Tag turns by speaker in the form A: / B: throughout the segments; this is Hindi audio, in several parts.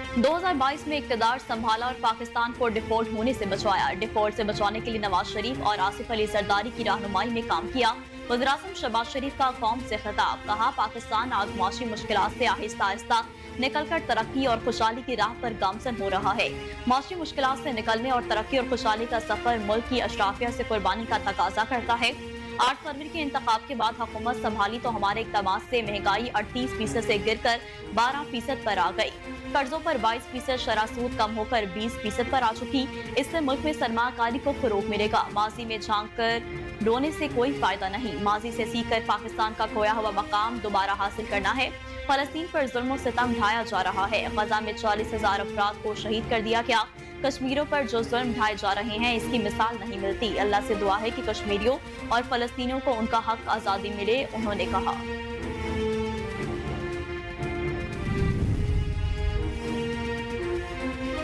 A: 2022 में इक़्तिदार संभाला और पाकिस्तान को डिफॉल्ट होने से बचाया। डिफॉल्ट से बचाने के लिए नवाज शरीफ और आसिफ अली जरदारी की रहनुमाई में काम किया। वज़ीर-ए-आज़म शहबाज शरीफ का कौम से खिताब, कहा पाकिस्तान आज माशी मुश्किलात से आहिस्ता आहिस्ता निकलकर तरक्की और खुशहाली की राह पर गामजन हो रहा है। माशी मुश्किलात से निकलने और तरक्की और खुशहाली का सफर मुल्क की अशराफिया से कुर्बानी का तकाजा करता है। 8 फरवरी के इंतखाब के बाद हुकूमत संभाली तो हमारे इक़दामात से महंगाई 38% से गिरकर 12% पर आ गई। कर्जों पर 22% शरह सूद कम होकर 20% पर आ चुकी। इससे मुल्क में सरमाकारी को फरोग मिलेगा। माजी में झांक कर रोने से कोई फायदा नहीं। माजी से सीखकर पाकिस्तान का खोया हुआ मकाम दोबारा हासिल करना है। फलस्तीन पर जुल्म सितम ढाया जा रहा है। गजा में 40,000 अफराद को शहीद कर दिया गया। कश्मीरियों पर जो जुल्म ढाए जा रहे हैं इसकी मिसाल नहीं मिलती। अल्लाह से दुआ है कि कश्मीरियों और फलस्तीनियों को उनका हक आज़ादी मिले, उन्होंने कहा।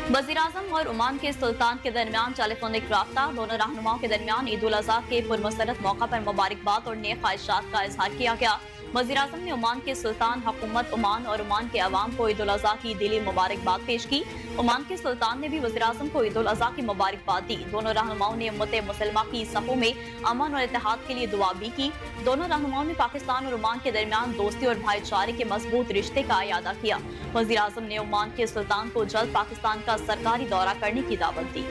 A: वज़ीर-ए-आज़म और ओमान के सुल्तान के दरमियान टेलीफोनिक राब्ता। दोनों रहनुमाओं के दरमियान ईद उल अज़हा के पुरमसरत मौका पर मुबारकबाद और नेक ख्वाहिशात का इजहार किया गया। वज़ीर-ए-आज़म ने ओमान के सुल्तान, हुकूमत ओमान और ओमान के अवाम को ईद उल अज़हा की दिली मुबारकबाद पेश की। ओमान के सुल्तान ने भी वज़ीर-ए-आज़म को ईद उल अज़हा की मुबारकबाद दी। दोनों रहनुमाओं ने उम्मत मुसलमा की सफ़ों में अमन और इत्तेहाद के लिए दुआ भी की। दोनों रहनुमाओं ने पाकिस्तान और ओमान के दरमियान दोस्ती और भाईचारे के मजबूत रिश्ते का इयादा किया। वज़ीर-ए-आज़म ने ओमान के सुल्तान को जल्द पाकिस्तान का सरकारी दौरा करने की दावत दी।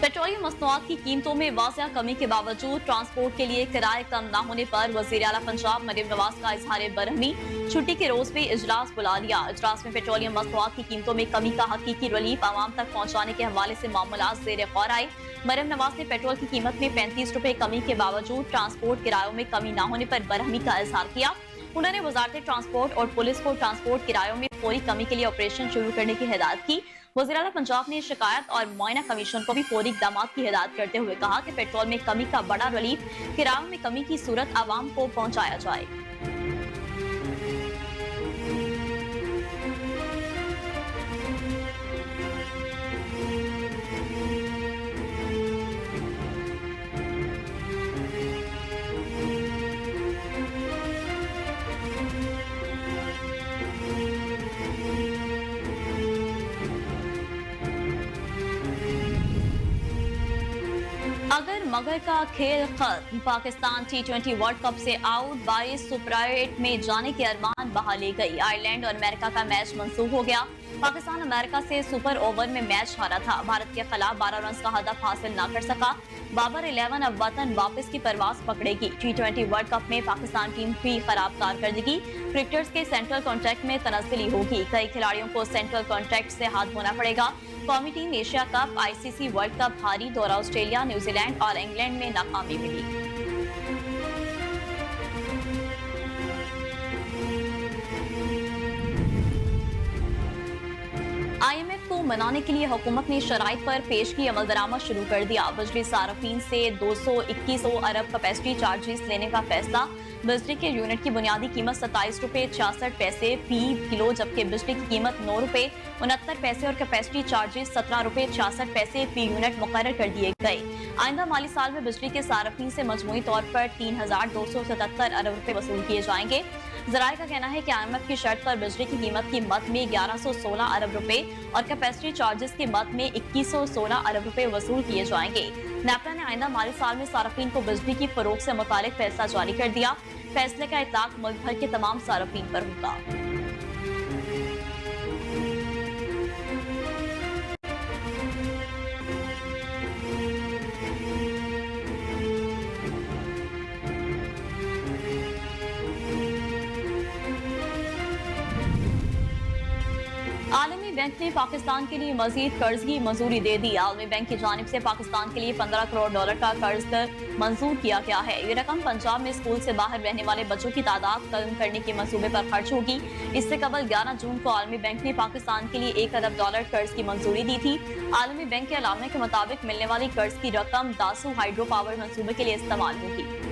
A: पेट्रोलियम मसनूआत की कीमतों में वाज़िया कमी के बावजूद ट्रांसपोर्ट के लिए किराए कम न होने पर वज़ीर आला पंजाब मरीम नवाज का इजहार बरहमी। छुट्टी के रोज भी इजलास बुला लिया। इजलास में पेट्रोलियम मसनूआत की कीमतों में कमी का हकीकी रिलीफ आवाम तक पहुँचाने के हवाले से मामलात ज़ेर गौर आए। मरीम नवाज ने पेट्रोल की कीमत में 35 रुपए कमी के बावजूद ट्रांसपोर्ट किरायों में कमी न होने पर बरहमी का इजहार किया। उन्होंने वजारत ट्रांसपोर्ट और पुलिस को ट्रांसपोर्ट किरायों में फौरी कमी के लिए ऑपरेशन शुरू करने की हिदायत की। वज़ीर आला पंजाब ने शिकायत और मुआयना कमीशन को भी फौरी इक़दाम की हिदायत करते हुए कहा कि पेट्रोल में कमी का बड़ा रिलीफ किरायों में कमी की सूरत आवाम को पहुँचाया जाए। अगर मगर का खेल खत्म, पाकिस्तान T20 वर्ल्ड कप से आउट। 22 सुपर 8 में जाने के अरमान बहा ले गई। आयरलैंड और अमेरिका का मैच मंसूख हो गया। पाकिस्तान अमेरिका से सुपर ओवर में मैच हारा था। भारत के खिलाफ 12 रन का हदफ हासिल न कर सका। बाबर 11 अब वतन वापस की परवाज पकड़ेगी। T20 वर्ल्ड कप में पाकिस्तान टीम की खराब कारकर्दगी। क्रिकेटर्स के सेंट्रल कॉन्ट्रैक्ट में तनज़्ज़ुली होगी। कई खिलाड़ियों को सेंट्रल कॉन्ट्रैक्ट से हाथ धोना पड़ेगा। कौमी team Asia cup, ICC world cup हारी। दौरा ऑस्ट्रेलिया, न्यूजीलैंड और इंग्लैंड में नाकामी मिली। IMF को मनाने के लिए हुकूमत ने शराइत पर पेश की अमल दरामद शुरू कर दिया। बिजली सार्फिन से 221 अरब कैपेसिटी चार्जेस लेने का फैसला। बिजली के यूनिट की बुनियादी कीमत 27 रुपए 66 पैसे फी किलो, जबकि बिजली की कीमत 9 रुपए 69 पैसे और कैपेसिटी चार्जेस 17 रुपए 66 पैसे फी यूनिट मुकर्रर कर दिए गए। आइंदा माली साल में बिजली के सार्फिन से मजमूई तौर पर 3,277 अरब रुपए वसूल किए जाएंगे। ज़राए का कहना है कि IMF की शर्त पर बिजली की कीमत की मद में 1116 अरब रुपए और कैपेसिटी चार्जेस की मद में 2116 अरब रुपए वसूल किए जाएंगे। नेपरा ने आइंदा माली साल में सार्फिन को बिजली की फरोख से मुतालिक फैसला जारी कर दिया। फैसले का इतलाक मुल्क भर के तमाम सार्फिन पर होगा। आलमी बैंक ने पाकिस्तान के लिए मजीद कर्ज की मंजूरी दे दी। आलमी बैंक की जानिब से पाकिस्तान के लिए $15 करोड़ का कर्ज मंजूर किया गया है। ये रकम पंजाब में स्कूल से बाहर रहने वाले बच्चों की तादाद कम करने के मंसूबे पर खर्च होगी। इससे कबल 11 जून को आलमी बैंक ने पाकिस्तान के लिए $1 अरब कर्ज की मंजूरी दी थी। आलमी बैंक के अलामे के मुताबिक मिलने वाली कर्ज की रकम दासू हाइड्रो पावर मंसूबे के लिए इस्तेमाल होगी।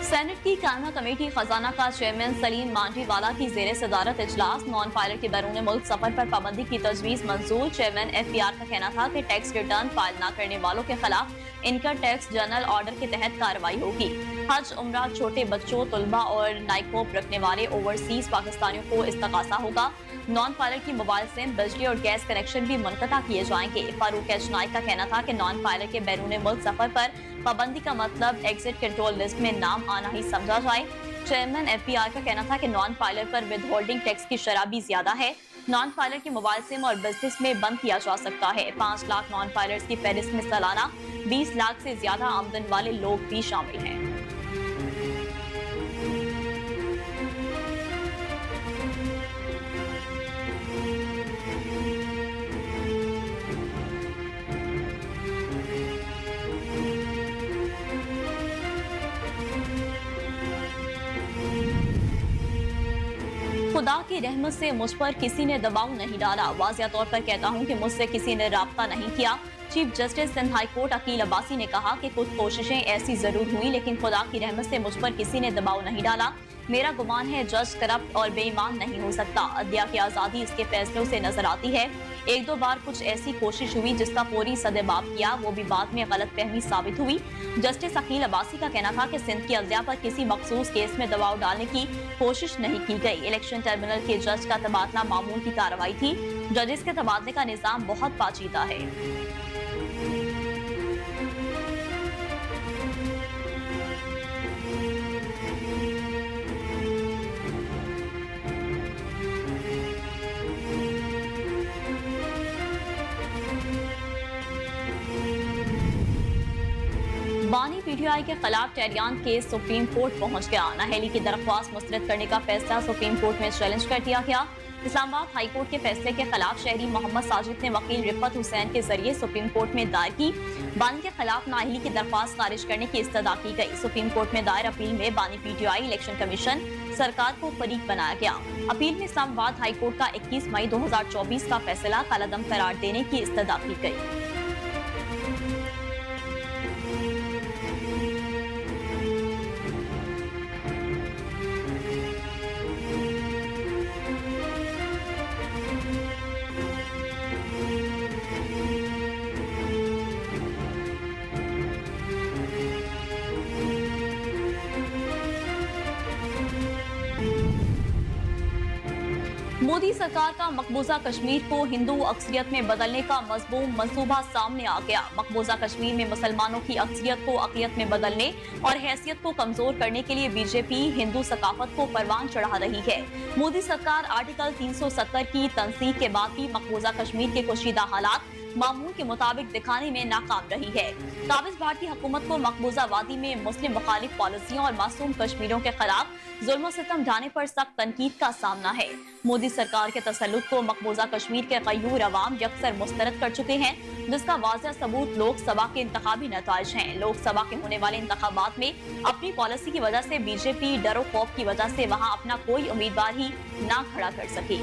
A: सेनेट की कायमा कमेटी खजाना का चेयरमैन सलीम मांझीवाला की जेर सदारत इजलास। नॉन पायलट के बैरून मुल्क सफर पर पाबंदी की तजवीज मंजूर। चेयरमैन FPR का कहना था कि टैक्स रिटर्न फाइल न करने वालों के खिलाफ इनकम टैक्स जनरल ऑर्डर के तहत कार्रवाई होगी। हज, उम्रा, छोटे बच्चों, तुलबा और नाइकोप रखने वाले ओवरसीज पाकिस्तानियों को इस्तकासा होगा। नॉन पायलट की मोबाइल सिम, बिजली और गैस कनेक्शन भी मुनक़ता किए जाएंगे। फारूक एच नाइक का कहना था कि नॉन पायलट के बैरून मुल्क सफर पर पाबंदी का मतलब एग्जिट कंट्रोल लिस्ट में नाम आना ही समझा जाए। चेयरमैन FPR का कहना था कि नॉन पायलट पर विद होल्डिंग टैक्स की शरह भी ज्यादा है। नॉन पायलट की मोबाइल सिम और बिजनेस में बंद किया जा सकता है। 5 लाख नॉन पायलट्स की फहरिस्त में सालाना 20 लाख से ज्यादा आमदन वाले लोग भी शामिल हैं। खुदा की रहमत से मुझ पर किसी ने दबाव नहीं डाला। वाज़िया तौर पर कहता हूँ कि मुझसे किसी ने राब्ता नहीं किया। Chief justice Sindh high court Akeel Abbasi ने कहा कि कुछ कोशिशें ऐसी जरूर हुई, लेकिन खुदा की रहमत से मुझ पर किसी ने दबाव नहीं डाला। मेरा गुमान है जज करप्ट और बेईमान नहीं हो सकता। अदलिया की आज़ादी इसके फैसलों से नजर आती है। एक दो बार कुछ ऐसी कोशिश हुई जिसका फौरी सदेबाब किया, वो भी बाद में गलत फहमी साबित हुई। जस्टिस अकील अब्बासी का कहना था कि सिंध की अदलिया पर किसी मखसूस केस में दबाव डालने की कोशिश नहीं की गई। इलेक्शन ट्रिब्यूनल के जज का तबादला मामूल की कार्रवाई थी। जजेस के तबादले का निजाम बहुत पाचीदा है। बानी PTI के खिलाफ टेरियान केस सुप्रीम कोर्ट पहुंच गया। नाहेली की दरख्वास्त मुस्तरद करने का फैसला सुप्रीम कोर्ट में चैलेंज कर दिया गया। इस्लामाबाद हाई कोर्ट के फैसले के खिलाफ शहरी मोहम्मद साजिद ने वकील रिफत हुसैन के जरिए सुप्रीम कोर्ट में दायर की। बानी के खिलाफ नाअहली की दरख्वास्त खारिज करने की इस्तदा की गई। सुप्रीम कोर्ट में दायर अपील में बानी PTI, इलेक्शन कमीशन, सरकार को फरीक बनाया गया। अपील में इस्लामाबाद हाई कोर्ट का 21 मई 2024 का फैसला कालादम करार देने की इस्तदा की गई। मोदी सरकार का मकबूजा कश्मीर को हिंदू अक्सरियत में बदलने का मजबूम मंसूबा सामने आ गया। मकबूजा कश्मीर में मुसलमानों की अक्सरियत को अक़लियत में बदलने और हैसियत को कमजोर करने के लिए बीजेपी हिंदू सकाफत को परवान चढ़ा रही है। मोदी सरकार आर्टिकल 370 की तनसीब के बाद भी मकबूजा कश्मीर के कुशीदा हालात मामूल के मुताबिक दिखाने में नाकाम रही है। काबिज भारतीय हुकूमत को मकबूजा वादी में मुस्लिम मुखालिफ पॉलिसियों और मासूम कश्मीरियों के खिलाफ जुल्म सितम ढाने पर सख्त तनकीद का सामना है। मोदी सरकार के तसल्लुत को मकबूजा कश्मीर के गयूर अवाम यकसर मुस्तरद कर चुके हैं, जिसका वाज़ह सबूत लोकसभा के इंतखाबी नताइज हैं। लोकसभा के होने वाले इंतखाबात में अपनी पॉलिसी की वजह से बीजेपी डरो खौफ की वजह से वहां अपना कोई उम्मीदवार ही ना खड़ा कर सकी।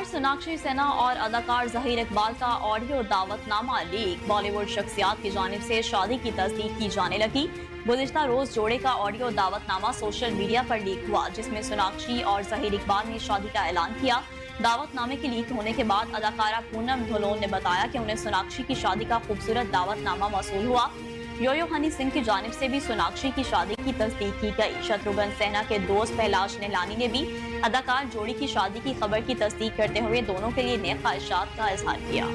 A: सोनाक्षी सिन्हा और अदाकार ज़हीर इकबाल का ऑडियो दावतनामा लीक। बॉलीवुड शख्सियात की जानिब से शादी की तस्दीक की जाने लगी। गुज़िश्ता रोज जोड़े का ऑडियो दावतनामा सोशल मीडिया पर लीक हुआ, जिसमें सोनाक्षी और ज़हीर इकबाल ने शादी का ऐलान किया। दावतनामे के लीक होने के बाद अदाकारा पूनम ढोलोन ने बताया कि उन्हें सोनाक्षी की शादी का खूबसूरत दावतनामा मौसूल हुआ। योयो हनी सिंह की जानिब से भी सोनाक्षी की शादी की तस्दीक की गई। शत्रुघ्न सिन्हा के दोस्त पहलाज निलानी ने भी अदाकार जोड़ी की शादी की खबर की तस्दीक करते हुए दोनों के लिए नेक ख्वाहिशात का इजहार किया।